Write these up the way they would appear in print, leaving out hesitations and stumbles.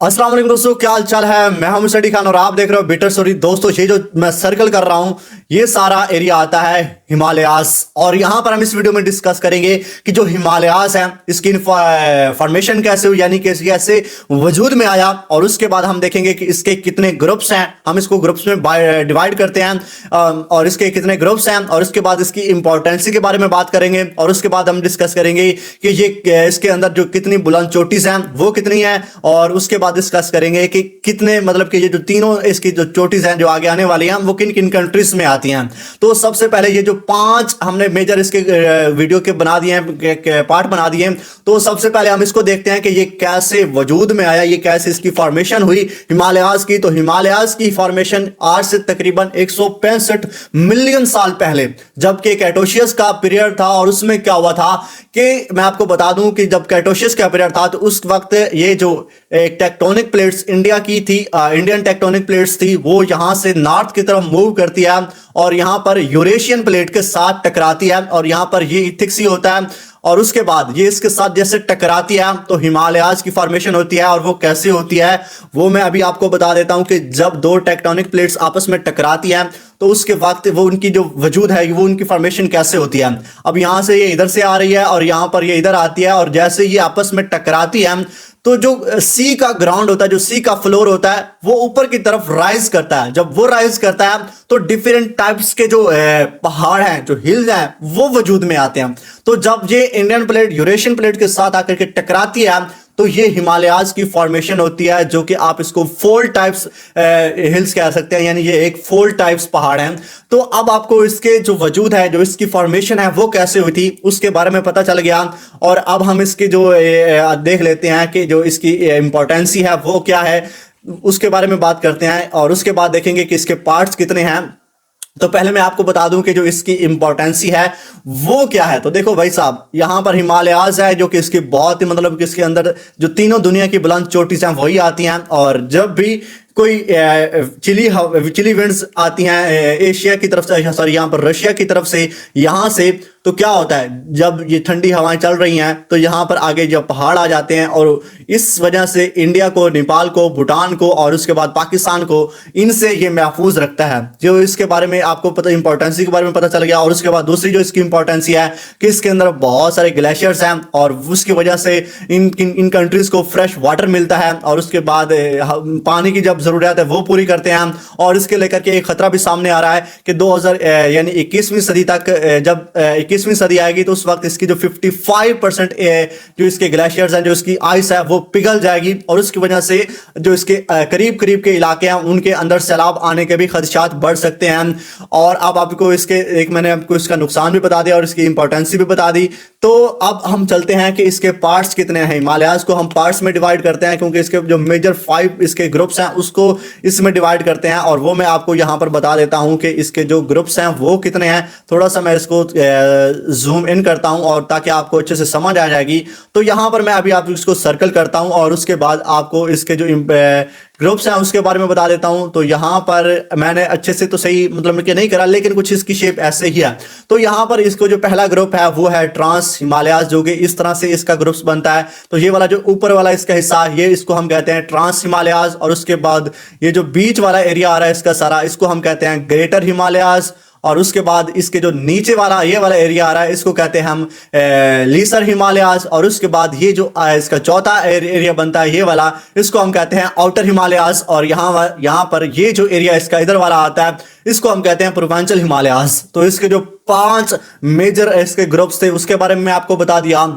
अस्सलाम वालेकुम दोस्तों, क्या हाल चाल है। मैं हूं सडी खान और आप देख रहे हो बिटर स्टोरी। दोस्तों, ये जो मैं सर्कल कर रहा हूं ये सारा एरिया आता है हिमालयास, और यहां पर हम इस वीडियो में डिस्कस करेंगे कि जो हिमालयास है इसकी फॉर्मेशन कैसे हुई, यानी कि कैसे वजूद में आया। और उसके बाद हम देखेंगे कि इसके कितने ग्रुप्स हैं, हम इसको ग्रुप्स में डिवाइड करते हैं और इसके कितने ग्रुप्स हैं, और उसके बाद इसकी इंपॉर्टेंसी के बारे में बात करेंगे। और उसके बाद हम डिस्कस करेंगे कि ये इसके अंदर जो कितनी बुलंद चोटीज हैं वो कितनी है, और उसके बाद डिस्कस करेंगे कि कितने मतलब कि ये जो तीनों इसकी जो चोटीज हैं जो आगे आने वाली हैं वो किन किन कंट्रीज में आती हैं। तो सबसे पहले ये जो 5 हमने मेजर इसके वीडियो के बना दिए हैं, पार्ट बना दिए हैं। तो सबसे पहले हम इसको देखते हैं कि ये कैसे वजूद में आया, ये कैसे इसकी फॉर्मेशन हुई हिमालयास की। तो हिमालयास की फॉर्मेशन आज से तकरीबन 165 मिलियन साल पहले, जबकि कैटोशियस का पीरियड था। और उसमें क्या हुआ था कि मैं आपको बता दूं कि जब कैटोशियस का पीरियड था तो उस वक्त ये जो टेक्टोनिक प्लेट्स इंडिया की थी, इंडियन टेक्टोनिक प्लेट्स थी, वो यहां से नॉर्थ की तरफ मूव करती है और यहां पर यूरेशियन प्लेट के साथ टकराती है, और यहां पर ये इथिक्सी होता है। और उसके बाद ये इसके साथ जैसे टकराती है तो हिमालयाज की फॉर्मेशन होती है। और वो कैसे होती है वो मैं अभी आपको बता देता हूं कि जब दो टेक्टोनिक प्लेट्स आपस में टकराती हैं तो उसके वक्त वो उनकी जो वजूद है वो उनकी फॉर्मेशन कैसे होती है। अब यहां से ये इधर से आ रही है और यहां पर ये इधर आती है, और जैसे ये आपस में टकराती है तो जो सी का ग्राउंड होता है, जो सी का फ्लोर होता है, वो ऊपर की तरफ राइज करता है। जब वो राइज करता है तो डिफरेंट टाइप्स के जो पहाड़ हैं, जो हिल्स हैं, वो वजूद में आते हैं। तो जब ये इंडियन प्लेट यूरेशियन प्लेट के साथ आकर के टकराती है तो ये हिमालयाज की फॉर्मेशन होती है, जो कि आप इसको फोल्ड टाइप्स हिल्स कह सकते हैं, यानी ये एक फोल्ड टाइप्स पहाड़ हैं। तो अब आपको इसके जो वजूद है, जो इसकी फॉर्मेशन है वो कैसे हुई थी उसके बारे में पता चल गया। और अब हम इसकी जो देख लेते हैं कि जो इसकी इंपॉर्टेंसी है वो क्या है, उसके बारे में बात करते हैं। और उसके बाद देखेंगे कि इसके पार्ट्स कितने हैं। तो पहले मैं आपको बता दूं कि जो इसकी इंपॉर्टेंसी है वो क्या है। तो देखो भाई साहब, यहां पर हिमालयाज है जो कि इसकी बहुत ही मतलब कि इसके अंदर जो तीनों दुनिया की बुलंद चोटी हैं वही आती हैं। और जब भी कोई चिली विंड्स आती हैं एशिया की तरफ से, सॉरी यहाँ पर रशिया की तरफ से, यहां से, तो क्या होता है जब ये ठंडी हवाएं चल रही हैं तो यहां पर आगे जब पहाड़ आ जाते हैं, और इस वजह से इंडिया को, नेपाल को, भूटान को और उसके बाद पाकिस्तान को, इनसे ये महफूज रखता है। जो इसके बारे में आपको पता, इंपॉर्टेंसी के बारे में पता चल गया। और उसके बाद दूसरी जो इसकी इंपॉर्टेंसी है कि इसके अंदर बहुत सारे ग्लेशियर्स हैं और उसकी वजह से इन कंट्रीज को फ्रेश वाटर मिलता है, और उसके बाद पानी की जब जरूरत है वो पूरी करते हैं। और इसके लेकर के एक खतरा भी सामने आ रहा है कि 2000 यानी 21वीं सदी तक, जब 21वीं सदी आएगी तो उस वक्त इसकी जो 55% जो इसके ग्लेशियर्स हैं, जो इसकी आइस है, वो पिघल जाएगी। और उसकी वजह से जो इसके करीब करीब के इलाके हैं उनके अंदर सैलाब आने के भी खदशात बढ़ सकते हैं। और अब आपको इसके एक मैंने आपको इसका नुकसान भी बता दिया और इसकी इंपॉर्टेंसी भी बता दी। तो अब हम चलते हैं कि इसके पार्ट्स कितने हैं। हिमालयाज को हम पार्ट्स में डिवाइड करते हैं क्योंकि इसके जो मेजर 5 इसके ग्रुप्स हैं उसको इसमें डिवाइड करते हैं, और वो मैं आपको यहां पर बता देता हूं कि इसके जो ग्रुप्स हैं वो कितने हैं। थोड़ा सा मैं इसको जूम इन करता हूं और ताकि आपको अच्छे से समझ आ जाएगी। तो यहां पर मैं अभी आप इसको सर्कल करता हूं और उसके बाद आपको इसके जो ग्रुप्स हैं उसके बारे में बता देता हूं। तो यहां पर मैंने अच्छे से तो सही मतलब कि नहीं करा, लेकिन कुछ इसकी शेप ऐसे ही है। तो यहां पर इसको जो पहला ग्रुप है वो है ट्रांस हिमालयाज, जो कि इस तरह से इसका ग्रुप्स बनता है। तो ये वाला जो ऊपर वाला इसका हिस्सा, ये इसको हम कहते हैं ट्रांस हिमालयाज। और उसके बाद ये जो बीच वाला एरिया आ रहा है इसका सारा, इसको हम कहते हैं ग्रेटर हिमालयाज। और उसके बाद इसके जो नीचे वाला ये वाला एरिया आ रहा है इसको कहते हैं हम लीसर हिमालयाज। और उसके बाद ये जो इसका चौथा एरिया बनता है ये वाला, इसको हम कहते हैं आउटर हिमालयाज। और यहाँ पर ये जो एरिया इसका इधर वाला आता है इसको हम कहते हैं पूर्वांचल हिमालयाज। तो इसके जो 5 मेजर इसके ग्रुप्स थे उसके बारे में मैं आपको बता दिया।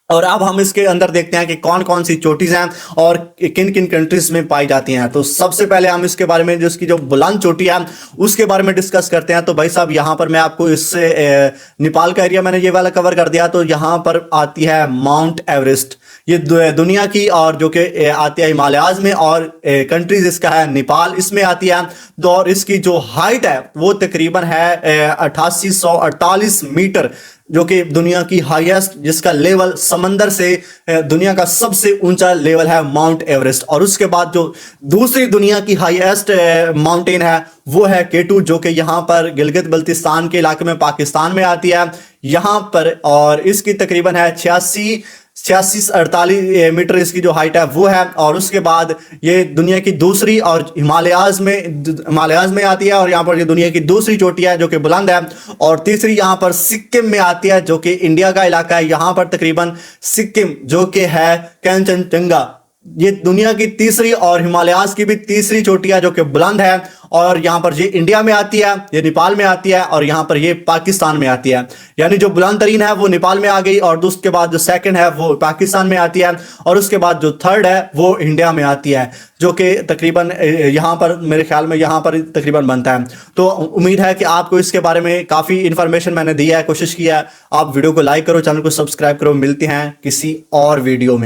और अब हम इसके अंदर देखते हैं कि कौन कौन सी चोटीज हैं और किन किन कंट्रीज में पाई जाती हैं। तो सबसे पहले हम इसके बारे में, जो इसकी जो बुलंद चोटी है उसके बारे में डिस्कस करते हैं। तो भाई साहब, यहाँ पर मैं आपको इससे नेपाल का एरिया मैंने ये वाला कवर कर दिया। तो यहाँ पर आती है माउंट एवरेस्ट, ये दुनिया की, और जो कि आती है हिमालयाज में, और कंट्रीज इसका है नेपाल, इसमें आती है। तो और इसकी जो हाइट है वो तकरीबन है 8848 मीटर, जो कि दुनिया की हाईएस्ट, जिसका लेवल समंदर से दुनिया का सबसे ऊंचा लेवल है माउंट एवरेस्ट। और उसके बाद जो दूसरी दुनिया की हाईएस्ट माउंटेन है वो है केटू, जो कि यहाँ पर गिलगित बल्तिस्तान के इलाके में पाकिस्तान में आती है यहाँ पर। और इसकी तकरीबन है 86 46-48 मीटर इसकी जो हाइट है वो है। और उसके बाद ये दुनिया की दूसरी और हिमालयाज में आती है, और यहाँ पर ये दुनिया की दूसरी चोटी है जो कि बुलंद है। और तीसरी यहाँ पर सिक्किम में आती है जो कि इंडिया का इलाका है। यहाँ पर तकरीबन सिक्किम जो कि है कंचनजंगा, ये दुनिया की तीसरी और हिमालयाज की भी तीसरी चोटी है जो कि बुलंद है। और यहाँ पर ये इंडिया में आती है, ये नेपाल में आती है, और यहाँ पर ये पाकिस्तान में आती है। यानी जो बुलंद तरीन है वो नेपाल में आ गई, और उसके बाद जो सेकंड है वो पाकिस्तान में आती है, और उसके बाद जो थर्ड है वो इंडिया में आती है, जो कि तकरीबन यहाँ पर मेरे ख्याल में यहाँ पर तकरीबन बनता है। तो उम्मीद है कि आपको इसके बारे में काफ़ी इन्फॉर्मेशन मैंने दी है, कोशिश की है। आप वीडियो को लाइक करो, चैनल को सब्सक्राइब करो। मिलते हैं किसी और वीडियो में।